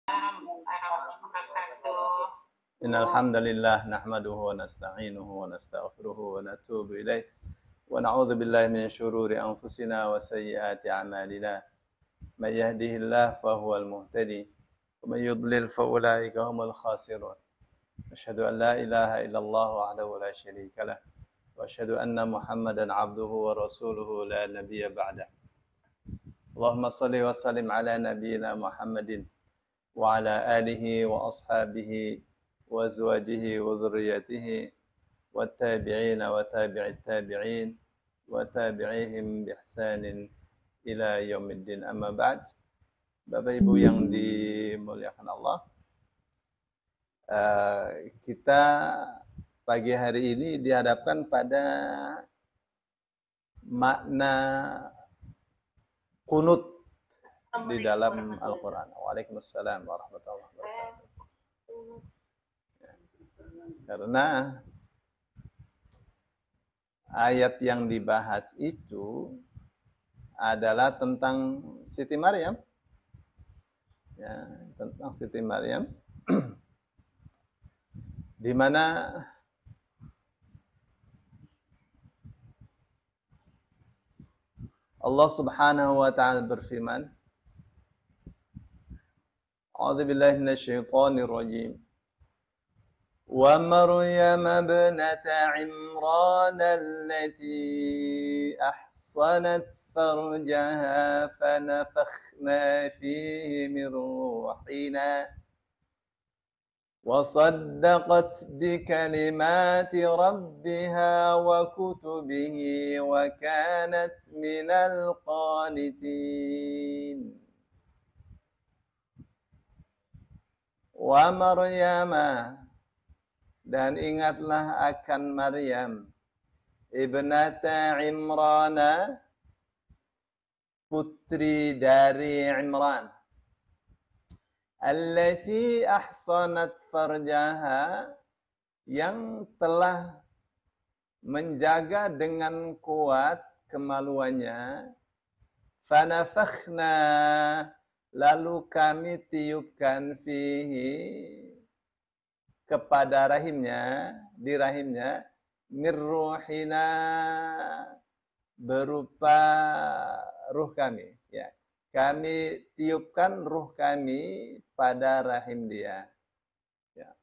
Warahmatullahi wabarakatuh. Innal hamdalillah nahmaduhu wa nasta'inuhu wa nastaghfiruhu wa natubu ilaih wa na'udzu billahi min shururi anfusina wa sayyiati a'malina. May yahdihillahu fahuwal muhtadi wa may yudlil fa ulaika humul khasirun. Asyhadu an la ilaha illallah wahdahu la syarika lah wa asyhadu anna Muhammadan 'abduhu wa rasuluhu la nabiyya ba'dah. Allahumma shalli wa sallim ala nabiyyina Muhammadin wa ala alihi wa ashabihi wa azwajihi wa dhurriyyatihi wa tabi'ina wa tabi'it tabi'in wa tabi'ihim bi ihsanin ila yaumiddin, amma ba'd. Bapak Ibu yang dimuliakan Allah, kita pagi hari ini dihadapkan pada makna kunut di dalam Al-Quran. Waalaikumsalam warahmatullahi wabarakatuh. Karena ayat yang dibahas itu adalah tentang Siti Maryam. Ya, tentang Siti Maryam. Di mana Allah Subhanahu wa taala berfirman, A'udzu billahi minasyaitonir rajim. Wa Maryam ibnata Imran allati ahsanat farjaha fanafakhna fihi min ruhina wa saddaqat bi kalimati rabbiha wa kutubihi wa kanat minal qanitin. Wa Maryama, dan ingatlah akan Maryam ibnata Imrana, putri dari Imran, allati ahsanat farjaha, yang telah menjaga dengan kuat kemaluannya, fanafakhna, lalu kami tiupkan fihi, kepada rahimnya, di rahimnya, mirruhina, berupa ruh kami, ya. Kami tiupkan ruh kami pada rahim dia. Ya.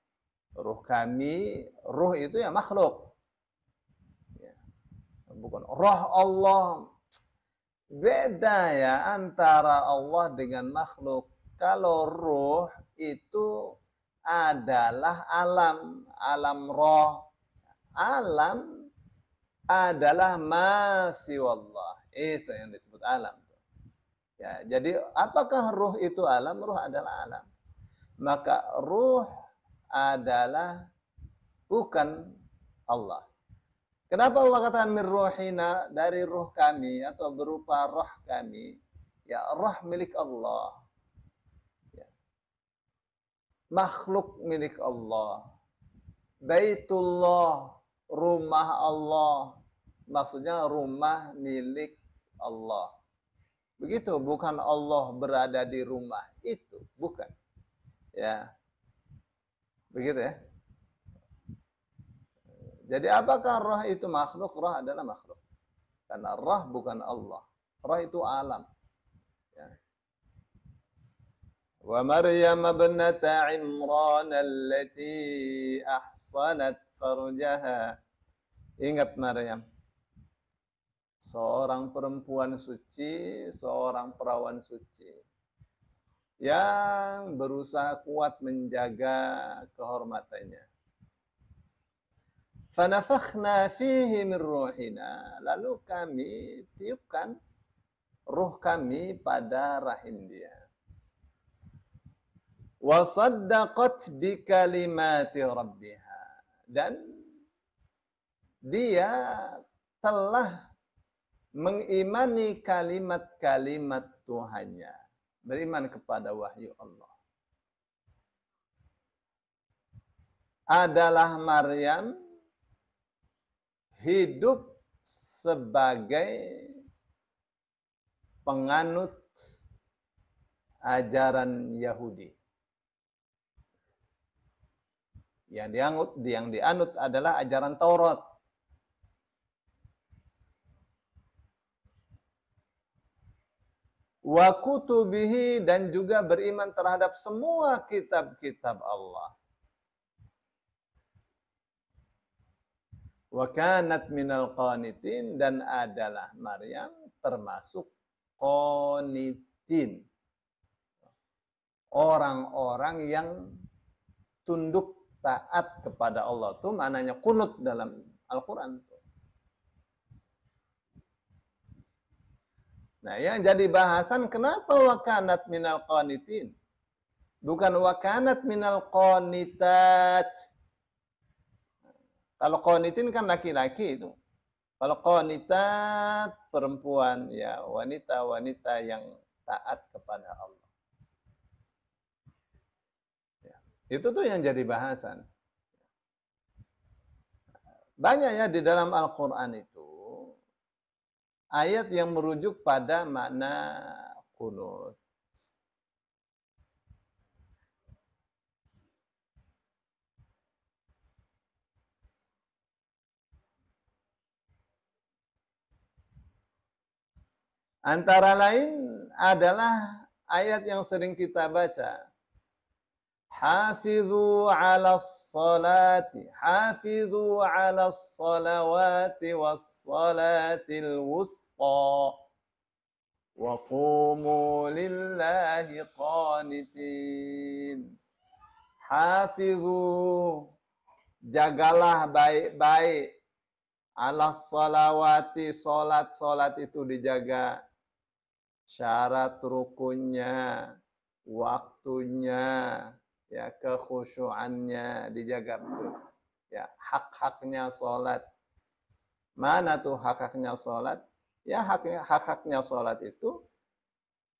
Ruh kami, ruh itu ya makhluk. Ya. Bukan roh Allah. Beda ya antara Allah dengan makhluk. Kalau ruh itu adalah alam, alam roh. Alam adalah masiwallah. Itu yang disebut alam. Ya, jadi apakah ruh itu alam? Ruh adalah alam. Maka ruh adalah bukan Allah. Kenapa Allah katakan min ruhina, dari ruh kami atau berupa roh kami? Ya, roh milik Allah. Ya. Makhluk milik Allah. Baitullah, rumah Allah. Maksudnya rumah milik Allah. Begitu, bukan Allah berada di rumah itu, bukan. Ya. Begitu ya. Jadi apakah roh itu makhluk? Roh adalah makhluk. Karena roh bukan Allah. Roh itu alam. Ya. Wa Maryam ibnata Imran allati ahsanat farjaha. Ingat Maryam, seorang perempuan suci, seorang perawan suci, yang berusaha kuat menjaga kehormatannya. Fanafakhna fihi min ruhina, lalu kami tiupkan ruh kami pada rahim dia. Wa saddaqat bi kalimati rabbiha, dan dia telah mengimani kalimat-kalimat Tuhannya, beriman kepada wahyu Allah. Adalah Maryam hidup sebagai penganut ajaran Yahudi. Yang dianut adalah ajaran Taurat. Wa kutubihi, dan juga beriman terhadap semua kitab-kitab Allah. Wa kanat minal qanitin, dan adalah Maryam termasuk qanitin. Orang-orang yang tunduk taat kepada Allah. Itu maknanya kunut dalam Al-Quran. Nah, yang jadi bahasan kenapa wakanat minal qanitin? Bukan wakanat minal qanitat. Kalau qanitin kan laki-laki itu. Kalau qanitat perempuan, ya wanita-wanita yang taat kepada Allah. Ya, itu tuh yang jadi bahasan. Banyak ya di dalam Al-Quran itu ayat yang merujuk pada makna kunut. Antara lain adalah ayat yang sering kita baca. Hafizu 'alas salati, hafizu 'alas salawati was salatil wusta. Wa qumu lillahi qanitin. Hafizu, jagalah baik-baik. 'Alas salawati, salat itu dijaga. Syarat rukunnya, waktunya, ya kekhusyuannya dijaga betul. Ya, hak-haknya salat. Mana tuh hak-haknya salat? Ya, hak-haknya salat itu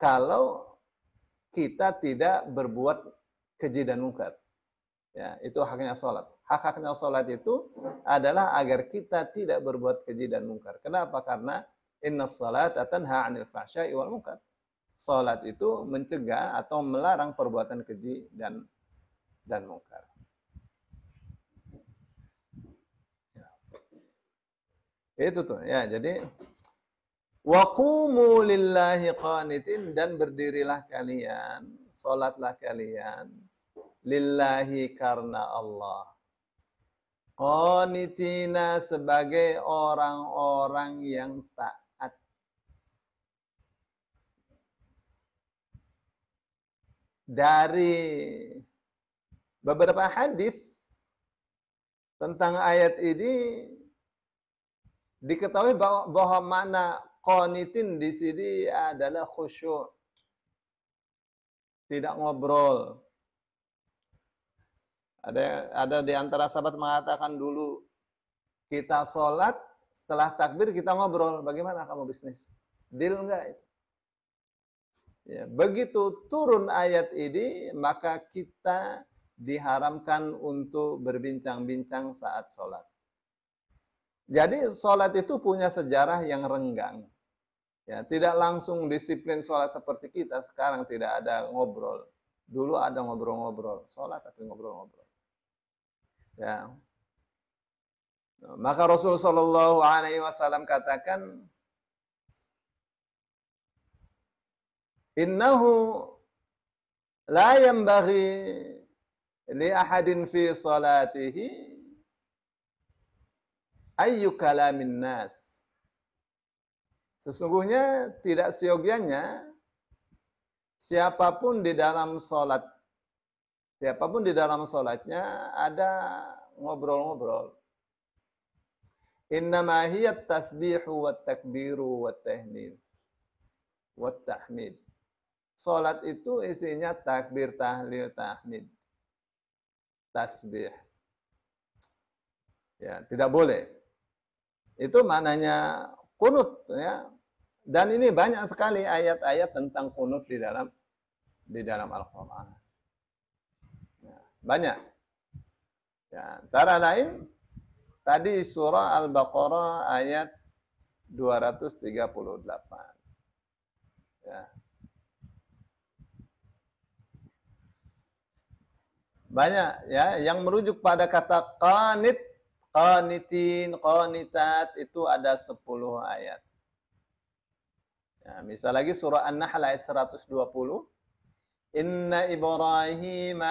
kalau kita tidak berbuat keji dan mungkar. Ya, itu haknya salat. Hak-haknya salat itu adalah agar kita tidak berbuat keji dan mungkar. Kenapa? Karena innas salata tanha 'anil fahsya'i wal munkar. Salat itu mencegah atau melarang perbuatan keji dan mungkar. Itu tuh ya, jadi wa qumu lillahi qanitin, dan berdirilah kalian, salatlah kalian lillahi, karena Allah. Qanitina, sebagai orang-orang yang taat. Dari beberapa hadis tentang ayat ini diketahui bahwa makna qanitin di sini adalah khusyuk, tidak ngobrol. Ada di antara sahabat mengatakan dulu, kita sholat, setelah takbir kita ngobrol, bagaimana kamu bisnis? Deal enggak? Ya, begitu turun ayat ini, maka kita diharamkan untuk berbincang-bincang saat sholat. Jadi sholat itu punya sejarah yang renggang. Ya, tidak langsung disiplin sholat seperti kita sekarang, tidak ada ngobrol. Dulu ada ngobrol-ngobrol, sholat tapi ngobrol-ngobrol. Ya. Maka Rasul Shallallahu Alaihi Wasallam katakan, innahu la yanbaghi li ahadin fi salatihi ayyu kalamin nas. Sesungguhnya tidak seyogianya siapapun di dalam salatnya ada ngobrol-ngobrol. Innama hiya tasbihu wat takbiru wat tahlil wat tahmid. Salat itu isinya takbir, tahlil, tahmid, tasbih. Ya, tidak boleh. Itu maknanya kunut, ya. Dan ini banyak sekali ayat-ayat tentang kunut di dalam Al-Qur'an. Ya, banyak. Ya, antara lain tadi surah Al-Baqarah ayat 238. Ya. Banyak ya yang merujuk pada kata qanit, qanitin, qanitat itu ada 10 ayat. Ya, misal lagi surah An-Nahl ayat 120. Inna Ibrahim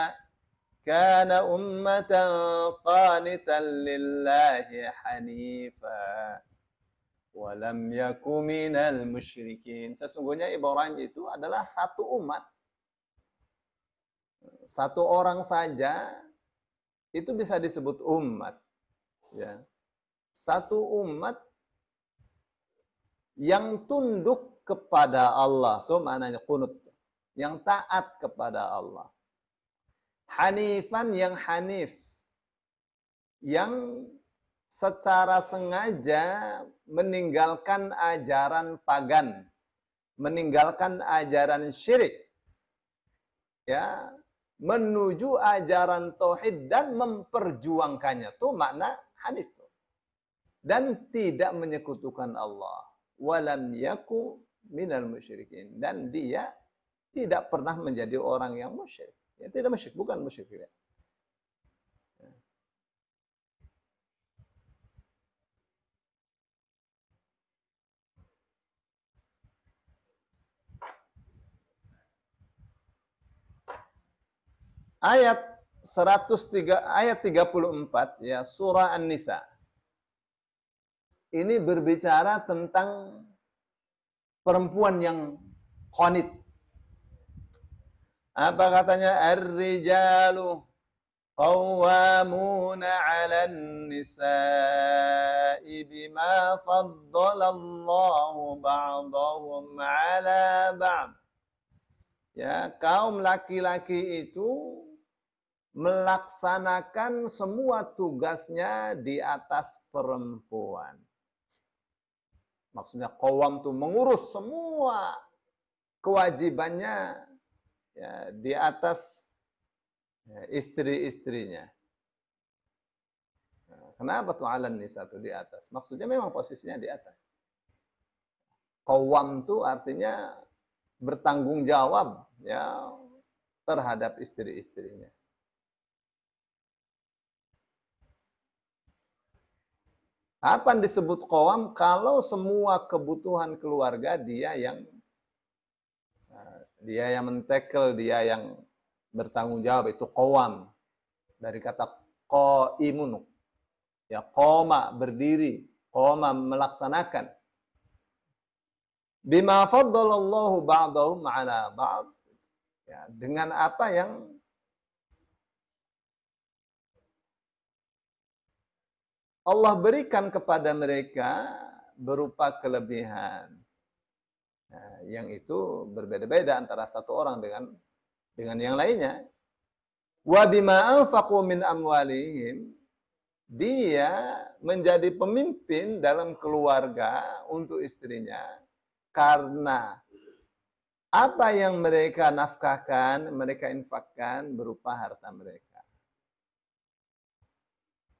kana ummatan qanitan lillahi hanifa wa lam yaku minal musyrikin. Sesungguhnya Ibrahim itu adalah satu umat. Satu orang saja itu bisa disebut umat. Ya. Satu umat yang tunduk kepada Allah, itu maknanya kunut, yang taat kepada Allah. Hanifan yang hanif, yang secara sengaja meninggalkan ajaran pagan, meninggalkan ajaran syirik, ya, menuju ajaran tauhid dan memperjuangkannya. Itu makna hanif tuh. Dan tidak menyekutukan Allah. Walam yaku minal musyrikin, dan dia tidak pernah menjadi orang yang musyrik. Ya, tidak musyrik, bukan musyrik. Ya. Ayat 34 ya, surah An-Nisa. Ini berbicara tentang perempuan yang qanit. Apa katanya? Ar-rijalu qawwamuna 'alan nisa'i bima faddalallahu ba'dahum 'ala ba'd. Ya, kaum laki-laki itu melaksanakan semua tugasnya di atas perempuan. Maksudnya qawwam itu mengurus semua kewajibannya ya, di atas ya, istri-istrinya. Nah, kenapa tuh 'alan nisa itu di atas? Maksudnya memang posisinya di atas. Qawwam itu artinya bertanggung jawab ya terhadap istri-istrinya. Kapan disebut qawam? Kalau semua kebutuhan keluarga dia yang mentekel, dia yang bertanggung jawab, itu qawam. Dari kata qaimun. Ya, qoma berdiri, qoma melaksanakan. Bima faddalallahu ba'dahum 'ala ba'd. Ya, dengan apa yang Allah berikan kepada mereka berupa kelebihan. Nah, yang itu berbeda-beda antara satu orang dengan yang lainnya. Wa bima anfaqu min amwalihim, dia menjadi pemimpin dalam keluarga untuk istrinya karena apa yang mereka nafkahkan, mereka infakkan berupa harta mereka.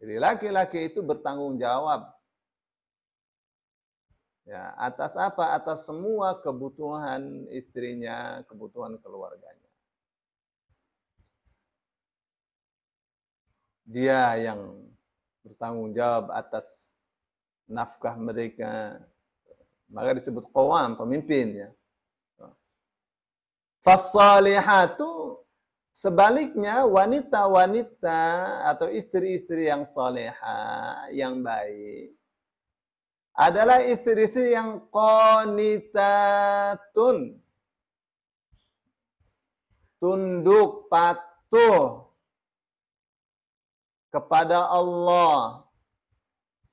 Jadi laki-laki itu bertanggung jawab ya, atas apa? Atas semua kebutuhan istrinya, kebutuhan keluarganya. Dia yang bertanggung jawab atas nafkah mereka. Maka disebut qawam, pemimpin ya. Fassalihatu, sebaliknya wanita-wanita atau istri-istri yang salehah, yang baik, adalah istri-istri yang qanitatun, tunduk patuh kepada Allah,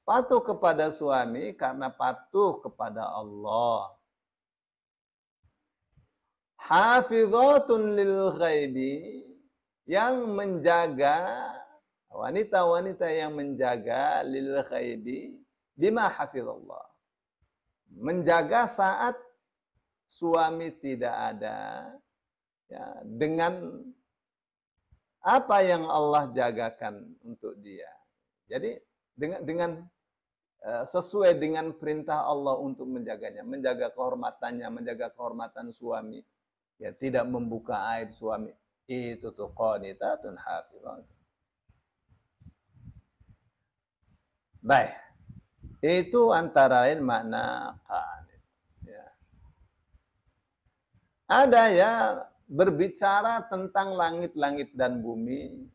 patuh kepada suami karena patuh kepada Allah. Hafizatun lil ghaibi, yang menjaga, wanita-wanita yang menjaga lil ghaibi bima hafizallah, menjaga saat suami tidak ada ya, dengan apa yang Allah jagakan untuk dia. Jadi dengan sesuai dengan perintah Allah untuk menjaganya, menjaga kehormatannya, menjaga kehormatan suami. Ya, tidak membuka aib suami. Itu tuh qanitatun hafizat. Baik. Itu antara lain makna qanit. Ya. Ada ya berbicara tentang langit-langit dan bumi,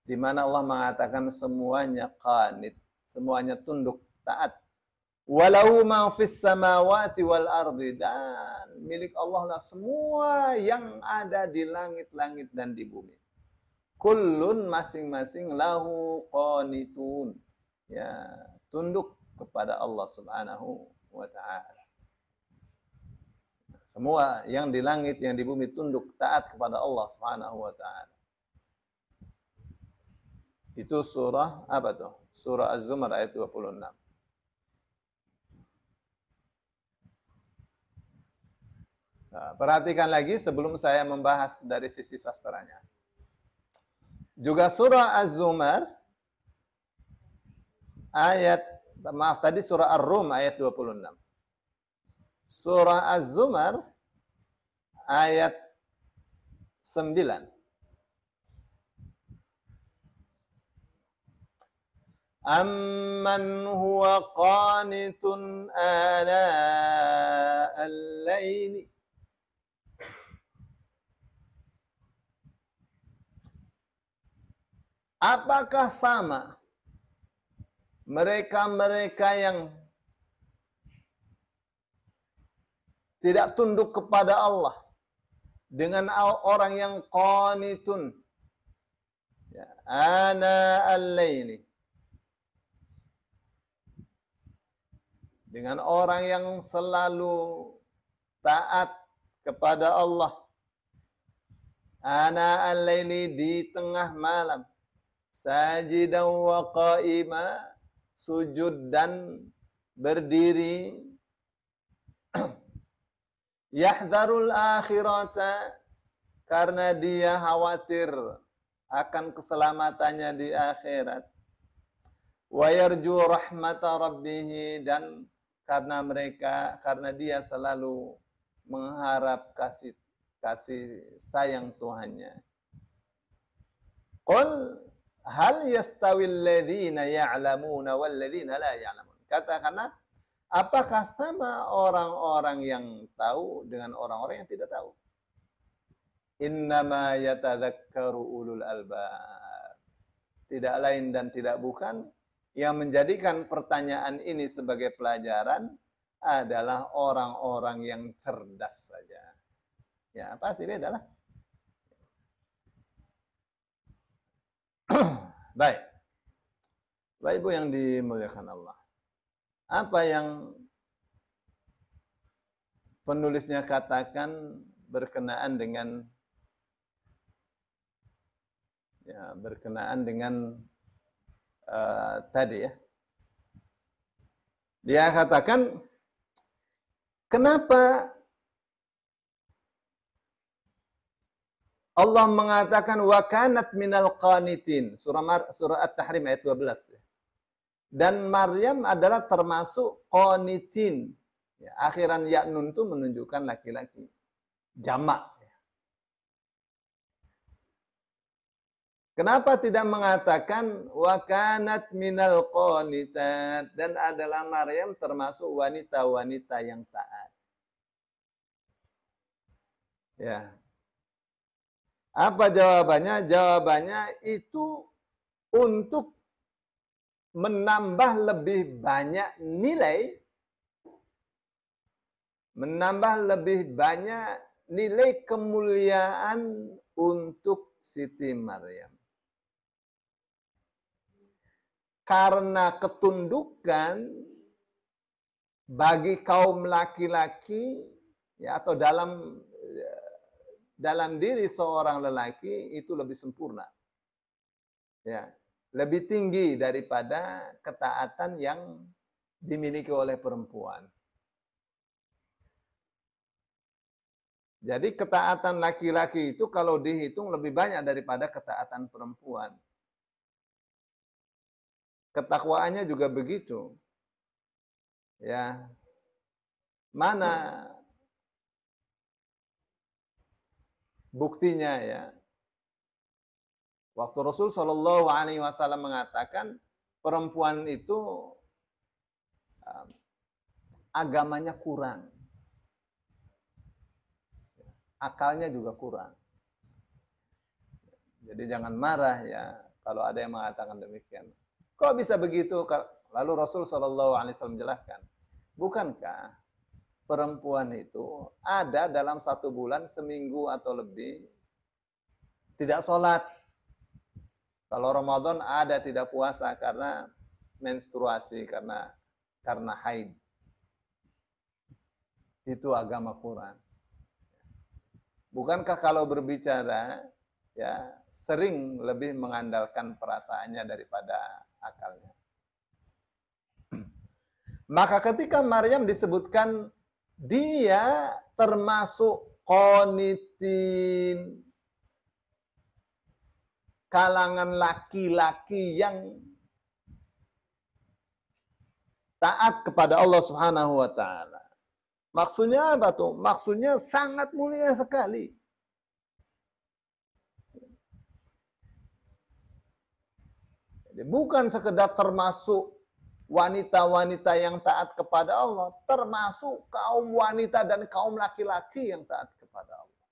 di mana Allah mengatakan semuanya qanit, semuanya tunduk taat. Walau ma fis samawati wal ardi, dan milik Allah lah semua yang ada di langit-langit dan di bumi. Kullun masing-masing lahu qanitun. Ya, tunduk kepada Allah Subhanahu wa taala. Semua yang di langit yang di bumi tunduk taat kepada Allah Subhanahu wa taala. Itu surah apa tuh? Surah Az-Zumar ayat 26. Nah, perhatikan lagi sebelum saya membahas dari sisi sastranya. Juga surah Az-Zumar ayat, maaf tadi surah Ar-Rum ayat 26. Surah Az-Zumar ayat 9. Amman huwa qanitun ana al-laili. Apakah sama mereka-mereka yang tidak tunduk kepada Allah dengan orang yang qanitun, ya, ana al-laili, dengan orang yang selalu taat kepada Allah, ana al-laili, di tengah malam, sajidan wa qa'ima, sujud dan berdiri, yahdharul akhirata, karena dia khawatir akan keselamatannya di akhirat, wa yarju rahmata rabbih, dan karena dia selalu mengharap kasih sayang Tuhannya. Qul hal yastawil ladzina ya'lamuna wal ladzina la ya'lamun. Katakanlah, apakah sama orang-orang yang tahu dengan orang-orang yang tidak tahu? Innama yatadzakkaru ulul albab. Tidak lain dan tidak bukan, yang menjadikan pertanyaan ini sebagai pelajaran adalah orang-orang yang cerdas saja. Ya, pasti bedalah. Baik. Bapak Ibu yang dimuliakan Allah. Apa yang penulisnya katakan berkenaan dengan tadi ya. Dia katakan, kenapa Allah mengatakan wa kanat minal qanitin, surah At-Tahrim ayat 12. Dan Maryam adalah termasuk qanitin. Ya, akhiran ya nun itu menunjukkan laki-laki. Jamak. Kenapa tidak mengatakan wa kanat minal qanitat, dan adalah Maryam termasuk wanita-wanita yang taat? Ya. Apa jawabannya? Jawabannya itu untuk menambah lebih banyak nilai, kemuliaan untuk Siti Maryam. Karena ketundukan bagi kaum laki-laki, ya, atau dalam diri seorang lelaki itu lebih sempurna. Ya, lebih tinggi daripada ketaatan yang dimiliki oleh perempuan. Jadi ketaatan laki-laki itu kalau dihitung lebih banyak daripada ketaatan perempuan. Ketakwaannya juga begitu. Ya. Mana buktinya ya? Waktu Rasul Shallallahu Alaihi Wasallam mengatakan perempuan itu agamanya kurang, akalnya juga kurang. Jadi jangan marah ya kalau ada yang mengatakan demikian. Kok bisa begitu? Lalu Rasul Shallallahu Alaihi Wasallam menjelaskan, bukankah perempuan itu ada dalam 1 bulan seminggu atau lebih tidak sholat. Kalau Ramadan ada tidak puasa karena menstruasi, karena haid. Itu agama Quran. Bukankah kalau berbicara ya sering lebih mengandalkan perasaannya daripada akalnya. Maka ketika Maryam disebutkan dia termasuk qanitin, kalangan laki-laki yang taat kepada Allah Subhanahu wa taala. Maksudnya apa tuh? Maksudnya sangat mulia sekali. Jadi bukan sekedar termasuk wanita-wanita yang taat kepada Allah, termasuk kaum wanita dan kaum laki-laki yang taat kepada Allah.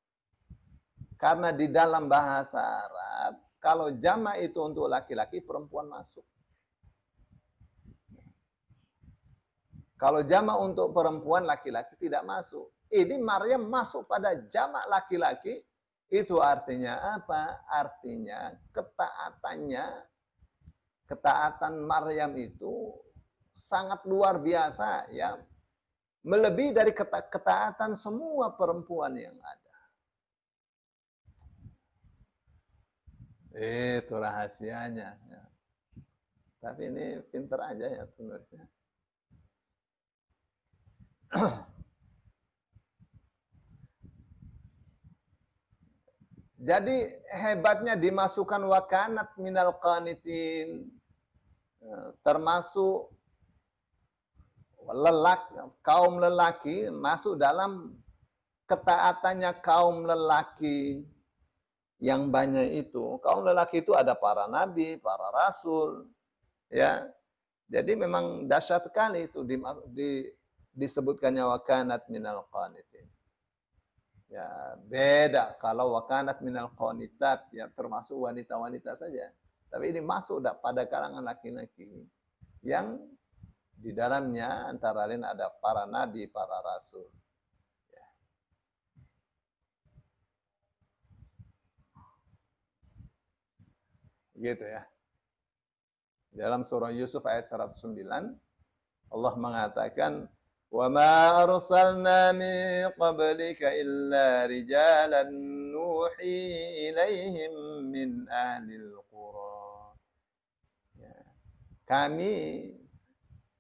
Karena di dalam bahasa Arab, kalau jama' itu untuk laki-laki, perempuan masuk. Kalau jama' untuk perempuan, laki-laki tidak masuk. Ini Maryam masuk pada jama' laki-laki, itu artinya apa? Artinya ketaatan Maryam itu sangat luar biasa ya, melebihi dari ketaatan semua perempuan yang ada. Itu rahasianya ya. Tapi ini pinter aja ya penulisnya. Jadi hebatnya dimasukkan wakanat minal qanitin, termasuk kaum lelaki masuk dalam ketaatannya kaum lelaki yang banyak itu. Kaum lelaki itu ada para nabi, para rasul, ya. Jadi memang dahsyat sekali itu disebutkannya wakanat minal qanitin. Ya, beda kalau wakanat minal qanitat, ya termasuk wanita-wanita saja. Tapi ini masuk pada kalangan laki-laki yang di dalamnya antara lain ada para nabi, para rasul. Ya. Gitu ya. Dalam surah Yusuf ayat 109, Allah mengatakan, وَمَا أَرْسَلْنَا مِنْ قَبْلِكَ إِلَّا رِجَالًا نُوحِي إِلَيْهِمْ مِنْ أَهْلِ الْقُرَى. Ya. Kami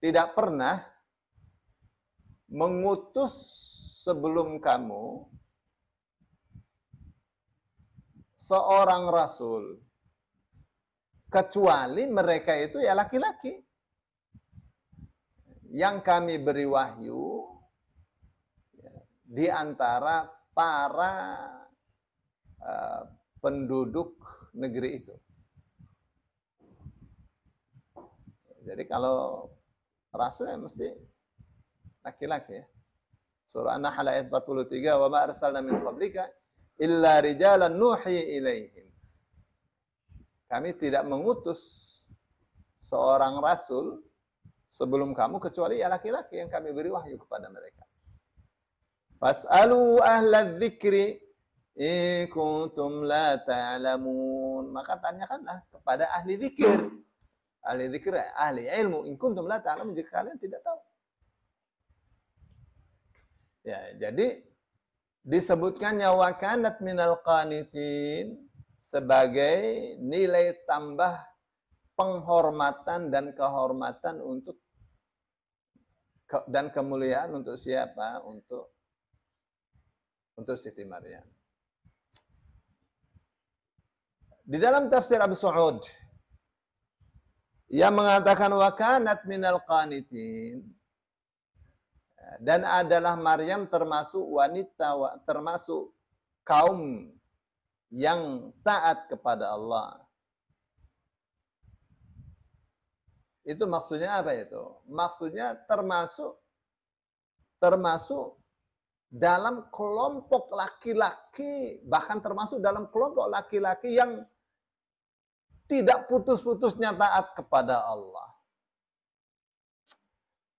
tidak pernah mengutus sebelum kamu seorang rasul, kecuali mereka itu ya laki-laki. Yang kami beri wahyu di antara para penduduk negeri itu. Jadi kalau rasul ya mesti laki-laki ya. Surah An-Nahl ayat 43, wa ma arsalna min qablika illa rijalan nuhi ilaihim. Kami tidak mengutus seorang rasul sebelum kamu kecuali ya laki-laki yang kami beri wahyu kepada mereka. Fas'alu ahla dzikri in kuntum la ta'lamun. Maka tanyakanlah kepada ahli zikir. Ahli zikir, ahli ilmu. In kuntum la ta'lamun, jika kalian tidak tahu. Ya, jadi disebutkannya wakanat minal qanitin sebagai nilai tambah penghormatan dan kehormatan dan kemuliaan untuk siapa? Untuk Siti Maryam. Di dalam tafsir Abu Su'ud yang mengatakan wakanat minal qanitin, dan adalah Maryam termasuk wanita, termasuk kaum yang taat kepada Allah. Itu maksudnya apa itu? Maksudnya termasuk dalam kelompok laki-laki, bahkan termasuk dalam kelompok laki-laki yang tidak putus-putusnya taat kepada Allah.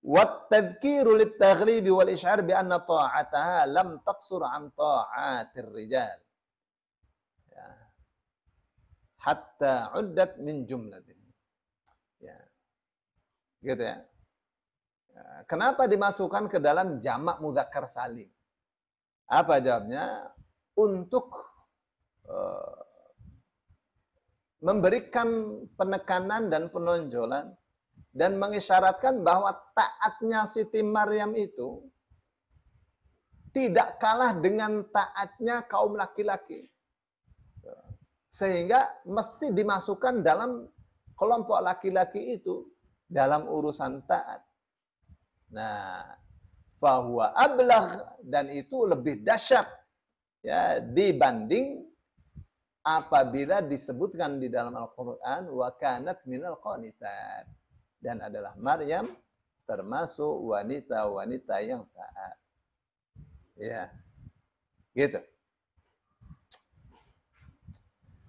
وَالتَّذْكِيرُ لِلتَّغْلِيبِ وَالْإِشْعَارِ بِأَنَّ طَاعَتَهَا لَمْ تَقْصُرْ عَنْ طَاعَاتِ الرِّجَالِ حَتَّى عُدَّتْ مِنْ جُمْلَتِهِ. Ya. Gitu ya. Kenapa dimasukkan ke dalam jamak mudzakkar salim? Apa jawabnya? Untuk memberikan penekanan dan penonjolan dan mengisyaratkan bahwa taatnya Siti Maryam itu tidak kalah dengan taatnya kaum laki-laki. Sehingga mesti dimasukkan dalam kelompok laki-laki itu dalam urusan taat. Nah, fahuwa ablagh, dan itu lebih dahsyat ya dibanding apabila disebutkan di dalam Al-Qur'an wa kanat minal qanitat, dan adalah Maryam termasuk wanita-wanita yang taat. Ya. Gitu.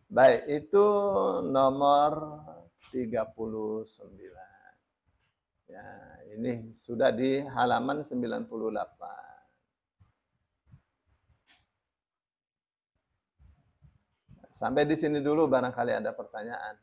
Baik, itu nomor 39. Ya, ini sudah di halaman 98. Sampai di sini dulu barangkali ada pertanyaan.